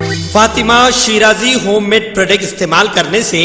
Fatima Shirazi home made product استعمال کرنے سے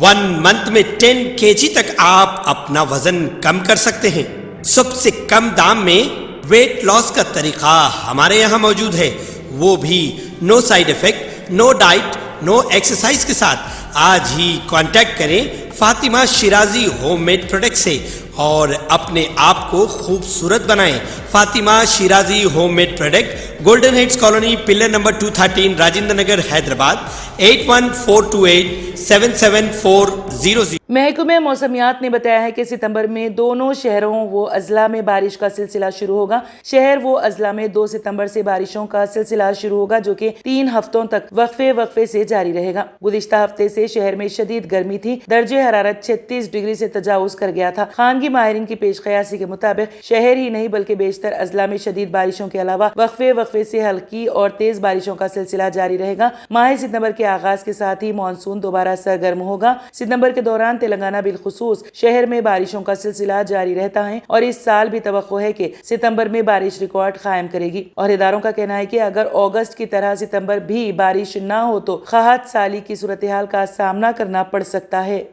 1 منتھ میں 10 kg تک آپ اپنا وزن کم کر سکتے ہیں۔ سب سے کم دام میں ویٹ لاس کا طریقہ ہمارے یہاں موجود ہے، وہ بھی no side effect, no diet, no exercise کے ساتھ۔ آج ہی کانٹیکٹ کریں Fatima Shirazi home made product سے اور اپنے آپ کو خوبصورت بنائیں۔ Fatima Shirazi home made product, golden heights colony, pillar number 213، Rajendra Nagar, Hyderabad, 8142877400۔ محکمہ موسمیات نے بتایا ہے کہ ستمبر میں دونوں شہروں و اضلاع میں بارش کا سلسلہ شروع ہوگا۔ شہر و اضلاع میں 2 ستمبر سے بارشوں کا سلسلہ شروع ہوگا، جو کہ 3 ہفتوں تک وقفے سے جاری رہے گا۔ گزشتہ ہفتے سے شہر میں شدید گرمی تھی، درجہ حرارت 36 ڈگری سے تجاوز کر گیا تھا۔ خانگی ماہرین کی پیش قیاسی کے مطابق شہر ہی نہیں بلکہ بیشتر اضلاع میں شدید بارشوں کے علاوہ وقفے سے ہلکی اور تیز بارشوں کا سلسلہ جاری رہے گا۔ ماہ ستمبر کے آغاز کے ساتھ ہی مانسون دوبارہ سرگرم ہوگا۔ ستمبر کے دوران تلنگانہ بالخصوص شہر میں بارشوں کا سلسلہ جاری رہتا ہے اور اس سال بھی توقع ہے کہ ستمبر میں بارش ریکارڈ قائم کرے گی۔ اور اداروں کا کہنا ہے کہ اگر اگست کی طرح ستمبر بھی بارش نہ ہو تو قحط سالی کی صورتحال کا سامنا کرنا پڑ سکتا ہے۔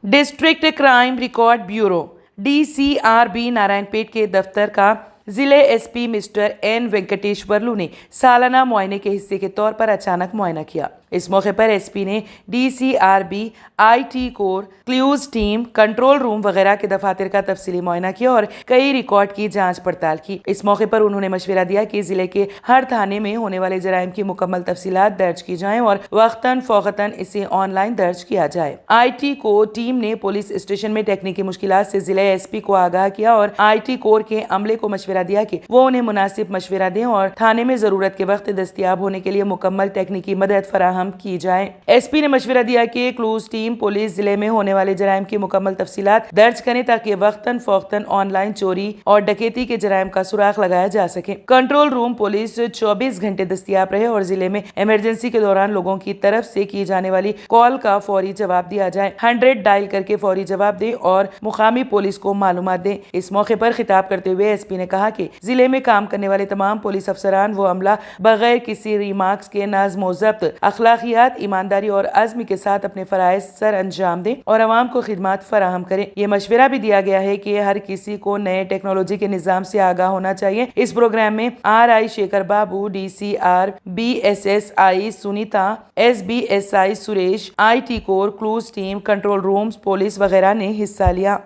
District crime record bureau DCRB Narayanpet کے دفتر کا ضلع S P Mister N Venkateshwarlu نے سالانہ معائنے کے حصے کے طور پر اچانک معائنہ کیا۔ اس موقع پر ایس پی نے DCRB IT core, clues team, control room وغیرہ کے دفاتر کا تفصیلی معائنہ کیا اور کئی ریکارڈ کی جانچ پڑتال کی۔ اس موقع پر انہوں نے مشورہ دیا کہ ضلع کے ہر تھانے میں ہونے والے جرائم کی مکمل تفصیلات درج کی جائیں اور وقتاً فوقتاً اسے آن لائن درج کیا جائے۔ IT کور ٹیم نے پولیس اسٹیشن میں تکنیکی مشکلات سے ضلع ایس پی کو آگاہ کیا اور IT کور کے عملے کو مشورہ دیا کہ وہ انہیں مناسب مشورہ دیں اور تھانے میں ضرورت کے وقت دستیاب ہونے کے لیے مکمل تکنیکی مدد فراہم کی جائے۔ ایس پی نے مشورہ دیا کہ کلوز ٹیم پولیس ضلع میں ہونے والے جرائم کی مکمل تفصیلات درج کریں تاکہ وقتاً فوقتاً آن لائن چوری اور ڈکیتی کے جرائم کا سراغ لگایا جا سکے۔ کنٹرول روم پولیس 24 گھنٹے دستیاب رہے اور ضلع میں ایمرجنسی کے دوران لوگوں کی طرف سے کی جانے والی کال کا فوری جواب دیا جائے۔ 100 ڈائل کر کے فوری جواب دیں اور مقامی پولیس کو معلومات دیں۔ اس موقع پر خطاب کرتے ہوئے ایس پی نے کہا کہ ضلع میں کام کرنے والے تمام پولیس افسران و عملہ بغیر کسی ریمارکس کے نظم و ضبط، اخلاقیات، ایمانداری اور عزم کے ساتھ اپنے فرائض سر انجام دیں اور عوام کو خدمات فراہم کریں۔ یہ مشورہ بھی دیا گیا ہے کہ ہر کسی کو نئے ٹیکنالوجی کے نظام سے آگاہ ہونا چاہیے۔ اس پروگرام میں RI Shekhar Babu, DCRB SSI Sunita, SBSI Suresh, IT core, clues team, control rooms police وغیرہ نے حصہ لیا۔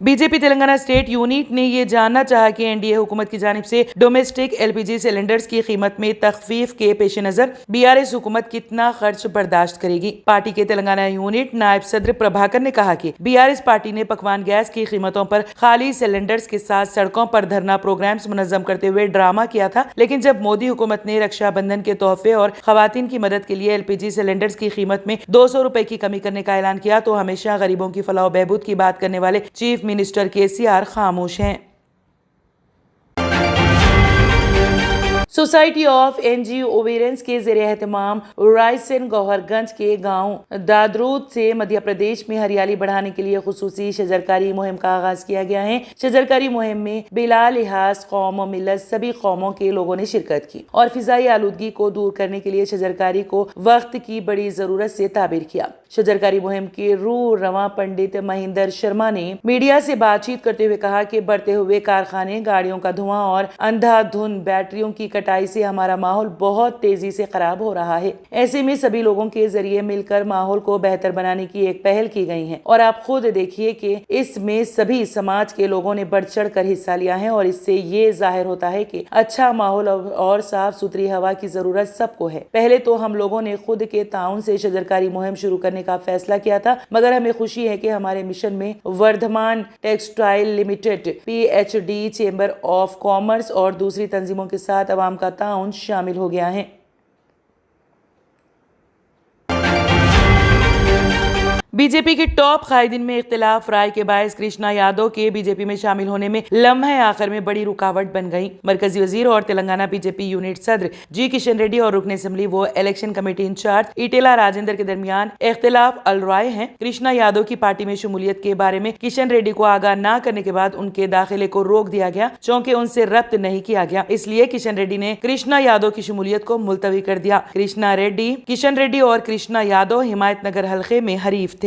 B J P Telangana state unit نے یہ جاننا چاہا کہ NDA حکومت کی جانب سے ڈومیسٹک LPG سلنڈرز کی قیمت میں تخفیف کے پیش نظر BRS حکومت کتنا خرچ برداشت کرے گی۔ پارٹی کے تلنگانہ یونٹ نائب صدر پربھاکر نے کہا کہ BRS پارٹی نے پکوان گیس کی قیمتوں پر خالی سلنڈرز کے ساتھ سڑکوں پر دھرنا پروگرامز منظم کرتے ہوئے ڈرامہ کیا تھا، لیکن جب مودی حکومت نے رکشا بندھن کے تحفے اور خواتین کی مدد کے لیے LPG سلنڈرز کی قیمت میں 200 روپے کی کمی کرنے کا اعلان کیا تو ہمیشہ غریبوں کی فلاح و بہبود کی بات کرنے والے چیف منسٹر KCR خاموش ہیں۔ سوسائٹی آف NGO اویرنس کے زیر اہتمام رائسن گوہر گنج کے گاؤں دادرود سے مدھیہ پردیش میں ہریالی بڑھانے کے لیے خصوصی شجرکاری مہم کا آغاز کیا گیا ہے۔ شجرکاری مہم میں بلا لحاظ قوم و ملت سبھی قوموں کے لوگوں نے شرکت کی اور فضائی آلودگی کو دور کرنے کے لیے شجرکاری کو وقت کی بڑی ضرورت سے تعبیر کیا۔ شجرکاری مہم کے روح رواں پنڈت مہندر شرما نے میڈیا سے بات چیت کرتے ہوئے کہا کہ بڑھتے ہوئے کارخانے، گاڑیوں کا دھواں اور اندھا دھند بیٹریوں کی کٹائی سے ہمارا ماحول بہت تیزی سے خراب ہو رہا ہے۔ ایسے میں سبھی لوگوں کے ذریعے مل کر ماحول کو بہتر بنانے کی ایک پہل کی گئی ہے اور آپ خود دیکھیے کہ اس میں سبھی سماج کے لوگوں نے بڑھ چڑھ کر حصہ لیا ہے اور اس سے یہ ظاہر ہوتا ہے کہ اچھا ماحول اور صاف ستھری ہوا کی ضرورت سب کو ہے۔ پہلے تو ہم لوگوں نے خود کے تعاون سے شجرکاری مہم شروع کرنے کا فیصلہ کیا تھا، مگر ہمیں خوشی ہے کہ ہمارے مشن میں Vardhman textile limited, PhD، chamber of commerce اور دوسری تنظیموں کے ساتھ عوام کا تعاون شامل ہو گیا ہے۔ बीजेपी के टॉप कायदीन में इख्तिलाफ राय के बायस कृष्णा यादव के बीजेपी में शामिल होने में लम्हे आखिर में बड़ी रुकावट बन गई। मरकजी वजीर और तेलंगाना बीजेपी यूनिट सदर जी किशन रेड्डी और रुकन असेंबली व election committee in charge Etela Rajendra के दरमियान इख्तिलाफ अलराय हैं। कृष्णा यादव की पार्टी में शमूलियत के बारे में किशन रेड्डी को आगाह न करने के बाद उनके दाखिले को रोक दिया गया, चूंकि उनसे रब्त नहीं किया गया। इसलिए किशन रेड्डी ने कृष्णा यादव की शमूलियत को मुलतवी कर दिया। किशन रेड्डी और कृष्णा यादव हिमायत नगर हल्के में हरीफ थे।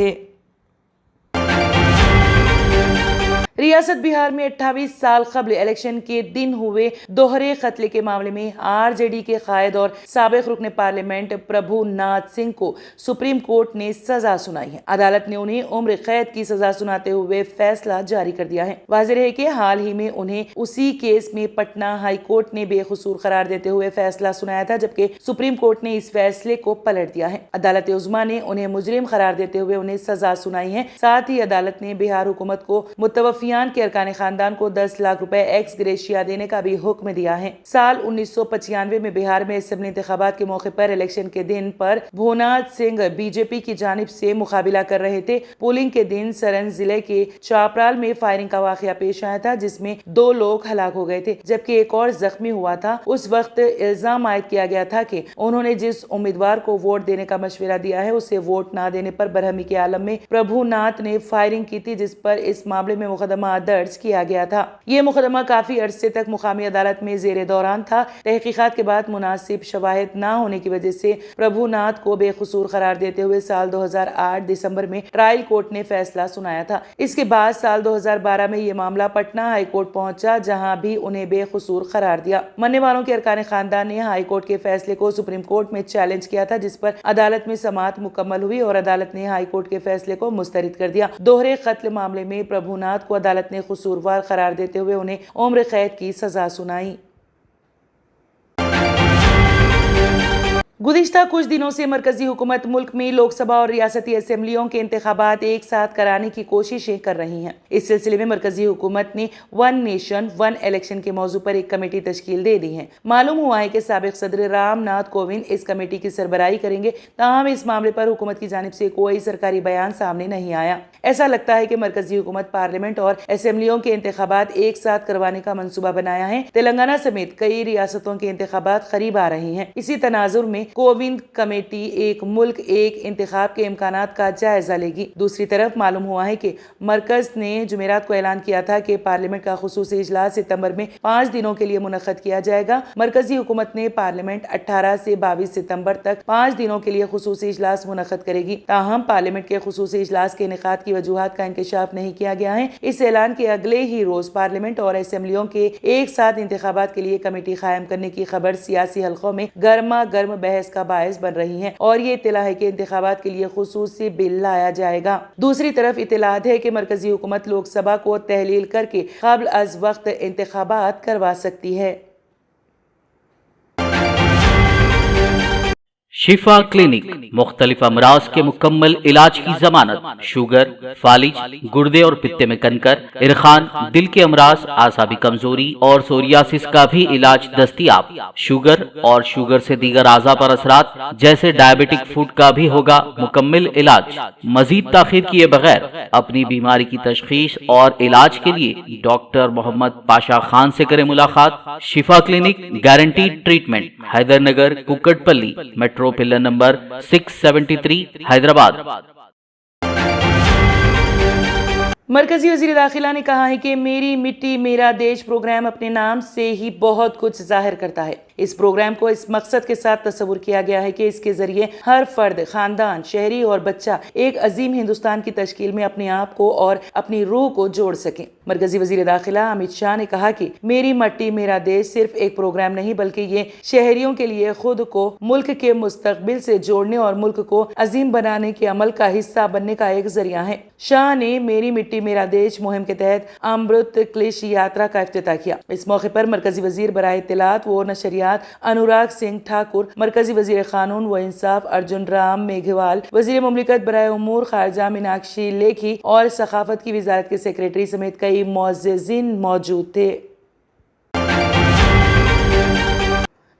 रियासत बिहार में 28 साल कबल इलेक्शन के दिन हुए दोहरे कत्ल के मामले में आरजेडी के कायद और साबिक रुकन पार्लियामेंट प्रभुनाथ सिंह को सुप्रीम कोर्ट ने सजा सुनाई है। अदालत ने उन्हें उम्र कैद की सजा सुनाते हुए फैसला जारी कर दिया है। वाज़ेह है कि हाल ही में उन्हें उसी केस में पटना हाई कोर्ट ने बेकसूर करार देते हुए फैसला सुनाया था, जबकि सुप्रीम कोर्ट ने इस फैसले को पलट दिया है। अदालत उज़्मा ने उन्हें मुजरिम करार देते हुए उन्हें सजा सुनाई है। साथ ही अदालत ने बिहार हुकूमत को मुतवफ़ियान के अरकान खानदान को 10 लाख रुपए एक्स ग्रेशिया देने का भी हुक्म दिया है। साल 1995 में बिहार में असेंबली इंतखाबात के मौके पर इलेक्शन के दिन पर भूनाथ सिंह बीजेपी की जानिब से मुकाबला कर रहे थे। पोलिंग के दिन सरन जिले के चापराल में फायरिंग का वाकया पेश आया था, जिसमें 2 लोग हलाक हो गए थे, जबकि एक और जख्मी हुआ था। उस वक्त इल्जाम आयद किया गया था कि उन्होंने जिस उम्मीदवार को वोट देने का मशवरा दिया है उसे वोट न देने पर बरहमी के आलम में प्रभुनाथ ने फायरिंग की थी, जिस पर इस मामले में मुकदमा दर्ज किया गया था। ये मुकदमा काफी अरसे तक मुकामी अदालत में जेर दौरान था। तहकीकात के बाद मुनासिब शवाहिद न होने की वजह से प्रभुनाथ को बेकसूर करार देते हुए साल 2008 दिसंबर में ट्रायल कोर्ट ने फैसला सुनाया था। इसके बाद साल 2012 में ये मामला पटना हाई कोर्ट पहुंचा, जहां भी उन्हें बेकसूर करार दिया। मरने वालों के अरकान खानदान ने हाई कोर्ट के फैसले को सुप्रीम कोर्ट में चैलेंज किया था, जिस पर अदालत में समाअत मुकम्मल हुई और अदालत ने हाई कोर्ट के फैसले को मुस्तरद कर दिया। दोहरे कत्ल मामले में प्रभुनाथ को अदालत ने कसूरवार करार देते हुए उन्हें उम्र कैद की सजा सुनाई। गुज़िश्ता कुछ दिनों से मरकजी हुकूमत मुल्क में लोकसभा और रियासती असेंबलियों के इंतखाबात एक साथ कराने की कोशिशें कर रही हैं। इस सिलसिले में मरकजी हुकूमत ने 1 नेशन 1 इलेक्शन के मौजू पर एक कमेटी तश्कील दे दी है। मालूम हुआ है कि साबिक सदर रामनाथ कोविंद इस कमेटी की सरबराही करेंगे। ताहम इस मामले पर हुकूमत की जानिब से कोई सरकारी बयान सामने नहीं आया। ऐसा लगता है कि मरकजी हुकूमत पार्लियामेंट और असेंबलियों के इंतखाबात एक साथ करवाने का मंसूबा बनाया है। तेलंगाना समेत कई रियासतों के इंतखाबात करीब आ रही हैं। इसी तनाजुर में कोविंद कमेटी एक मुल्क एक इंतखाब के इम्कानात का जायजा लेगी। दूसरी तरफ मालूम हुआ है कि मरकज ने जुमेरात को ऐलान किया था कि पार्लियामेंट का खुसूसी इजलास सितंबर में 5 दिनों के लिए मुनक्कद किया जाएगा। मरकजी हुकूमत ने पार्लियामेंट 18 से 22 सितंबर तक 5 दिनों के लिए खुसूसी इजलास मुनक्कद करेगी। ताहम पार्लियामेंट के खुसूसी इजलास के इनेकाद की वजूहात का इंकशाफ नहीं किया गया है। इस ऐलान के अगले ही रोज पार्लियामेंट और असेंबलियों के एक साथ इंतखाबात के लिए कमेटी कायम करने की खबर सियासी हलकों में गर्मा गर्म बहस का बायस बन रही है और ये इत्तला है कि इंतखाबात के लिए खुसूसी बिल लाया जाएगा। दूसरी तरफ इत्तलात है कि मरकजी हुकूमत लोकसभा को तहलील करके क़ब्ल अज़ वक्त इंतखाबात करवा सकती है। शिफा क्लिनिक मुख्तलिफ अमराज के मुकम्मल इलाज की जमानत, शुगर, फालिज, गुर्दे और पित्ते में कंकर, इरखान, दिल के अमराज, आसाबी कमजोरी और सोरियासिस का भी इलाज दस्तियाब। शुगर और शुगर से दीगर आज़ा पर असरात जैसे डायबिटिक फूड का भी होगा मुकम्मल इलाज। मजीद ताखीर किए बगैर अपनी बीमारी की तशखीस और इलाज के लिए डॉक्टर मोहम्मद पाशा खान से करें मुलाकात। Shifa clinic guaranteed treatment, Hydernagar, Kukatpally, metro pillar number 673, Hyderabad. मरकजी वज़ीर दाखिला ने कहा है कि मेरी मिट्टी मेरा देश प्रोग्राम अपने नाम से ही बहुत कुछ जाहिर करता है। इस प्रोग्राम को इस मकसद के साथ तस्वुर किया गया है कि इसके जरिए हर फर्द, खानदान, शहरी और बच्चा एक अजीम हिंदुस्तान की तश्कील में अपने आप को और अपनी रूह को जोड़ सके। मरकजी वज़ीर दाखिला अमित शाह ने कहा कि मेरी मिट्टी मेरा देश सिर्फ एक प्रोग्राम नहीं बल्कि ये शहरियों के लिए खुद को मुल्क के मुस्तकबिल से जोड़ने और मुल्क को अजीम बनाने के अमल का हिस्सा बनने का एक जरिया है। शाह ने मेरी मिट्टी मेरा देश मुहिम के तहत अमृत कलश यात्रा का इफ्तिताह किया। इस मौके पर मरकजी वजीर बराए इत्तलात व नशरियात अनुराग सिंह ठाकुर, मरकजी वजीर कानून व इंसाफ अर्जुन राम मेघवाल, वजीर मुमलिकत बराए उमूर खारजा मीनाक्षी लेखी और सखाफत की वजारत के सेक्रेटरी समेत कई मुअज़्ज़िज़ीन मौजूद थे।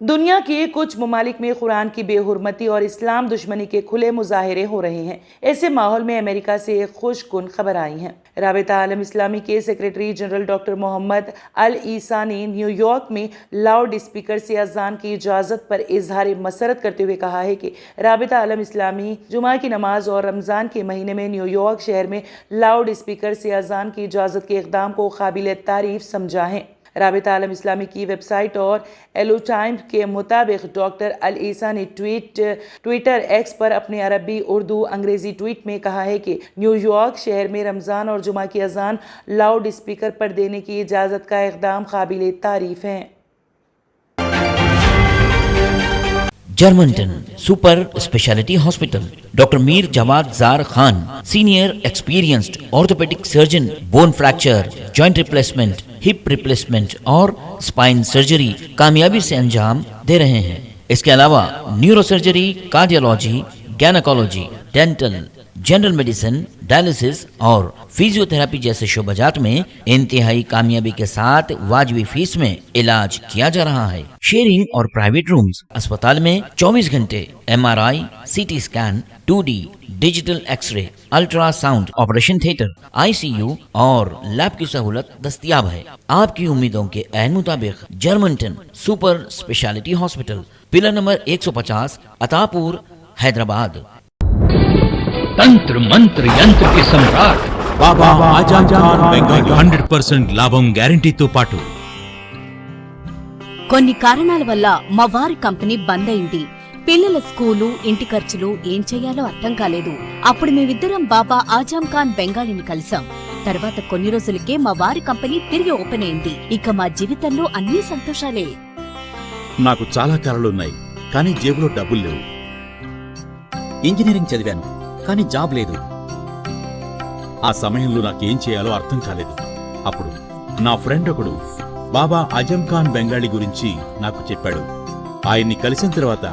दुनिया के कुछ ममालिक में कुरान की बेहुरमती और इस्लाम दुश्मनी के खुले मुजाहरे हो रहे हैं। ऐसे माहौल में अमेरिका से एक खुशकुन खबर आई है। राबिता आलम इस्लामी के सेक्रेटरी जनरल डॉक्टर मोहम्मद अल ईसा ने न्यूयॉर्क में लाउड स्पीकर से अजान की इजाज़त पर इजहार मसरत करते हुए कहा है कि राबिता आलम इस्लामी जुमा की नमाज और रमज़ान के महीने में न्यूयॉर्क शहर में लाउड स्पीकर से अजान की इजाज़त के इक़दाम को काबिल तारीफ समझा है। राबिता आलम इस्लामी की वेबसाइट और एलो टाइम्स के मुताबिक डॉक्टर अल ईसा ने ट्विटर एक्स पर अपने अरबी, उर्दू, अंग्रेजी ट्वीट में कहा है कि न्यूयॉर्क शहर में रमज़ान और जुमा की अजान लाउड स्पीकर पर देने की इजाज़त का इक़दाम काबिल तारीफ है। जर्मनटन super speciality hospital, doctor Mir Jawad Jar Khan, senior experienced orthopedic surgeon, bone fracture, joint replacement, hip replacement और स्पाइन सर्जरी कामयाबी से अंजाम दे रहे हैं। इसके अलावा neuro surgery, cardiology, gynaecology, dental, general medicine, dialysis और फिजियोथेरेपी जैसे शोबाजात में इंतहाई कामयाबी के साथ वाजबी फीस में इलाज किया जा रहा है। शेयरिंग और प्राइवेट रूम्स, अस्पताल में 24 घंटे MRI, CT scan, 2D digital x-ray, ultrasound, operation theatre, ICU और लैब की सहूलत दस्तयाब है। आपकी उम्मीदों के ऐन मुताबिक Germanton super speciality hospital, pillar number 150, Attapur, Hyderabad. तंत्र मंत्र यंत्र के सम्राट బాబా ఆజాం ఖాన్ బెంగాలీ 100% లాభం గ్యారంటీతో పాటు కొన్ని కారణాల వల్ల మా వారి కంపెనీ బంద్ అయింది. పిల్లల స్కూలు, ఇంటి ఖర్చులు ఏం చెయ్యాలో అర్థం కాలేదు. అప్పుడు మేమిద్దరం బాబా ఆజాం ఖాన్ బెంగాలీని కలిసాం. తర్వాత కొన్ని రోజులకే మా వారి కంపెనీ తిరిగి ఓపెన్ అయింది. ఇక మా జీవితంలో అన్ని సంతోషాలే. నాకు చాలా కలలున్నాయి, కానీ జేబులో డబ్బులు లేవు. ఇంజనీరింగ్ చదివాను, కానీ జాబ్ లేదు. ఆ సమయంలో నాకేం చేయాలో అర్థం కాలేదు. అప్పుడు నా ఫ్రెండ్ ఒకడు బాబా ఆజం ఖాన్ బెంగాలీ గురించి నాకు చెప్పాడు. ఆయన్ని కలిసిన తర్వాత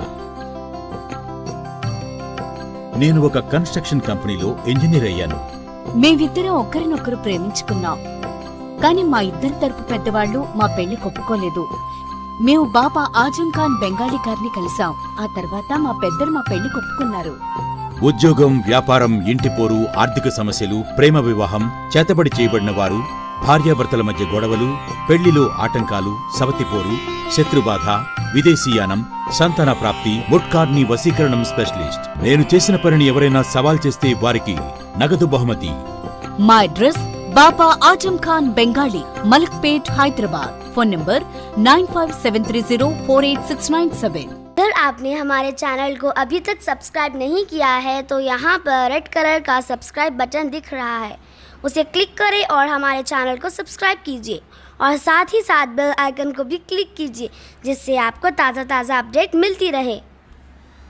నేను ఒక కన్స్ట్రక్షన్ కంపెనీలో ఇంజనీర్ అయ్యాను. మేమిద్దరం ఒకరినొకరు ప్రేమించుకున్నాం. కాని మా ఇద్దరి తరపు పెద్దవాళ్లు మా పెళ్లి ఒప్పుకోలేదు. మేము బాబా ఆజం ఖాన్ బెంగాలీ గారిని కలిసాం. ఆ తర్వాత మా పెద్దలు మా పెళ్లి ఒప్పుకున్నారు. ఉద్యోగం, వ్యాపారం, ఇంటి పోరు, ఆర్థిక సమస్యలు, ప్రేమ వివాహం, చేతబడి చేయబడిన వారు, భార్యాభర్తల మధ్య గొడవలు, పెళ్లిలో ఆటంకాలు, సవతిపోరు, శత్రుబాధ, విదేశీయానం, సంతాన ప్రాప్తి, ముట్కార్ని వశీకరణం స్పెషలిస్ట్. నేను చేసిన పనిని ఎవరైనా సవాల్ చేస్తే వారికి నగదు బహుమతి. మా address Baba Azam Khan Bengali, Malakpet, Hyderabad. Phone number 9573048697। अगर आपने हमारे चैनल को अभी तक सब्सक्राइब नहीं किया है तो यहाँ पर रेड कलर का सब्सक्राइब बटन दिख रहा है, उसे क्लिक करें और हमारे चैनल को सब्सक्राइब कीजिए और साथ ही साथ बेल आइकन को भी क्लिक कीजिए, जिससे आपको ताज़ा अपडेट मिलती रहे।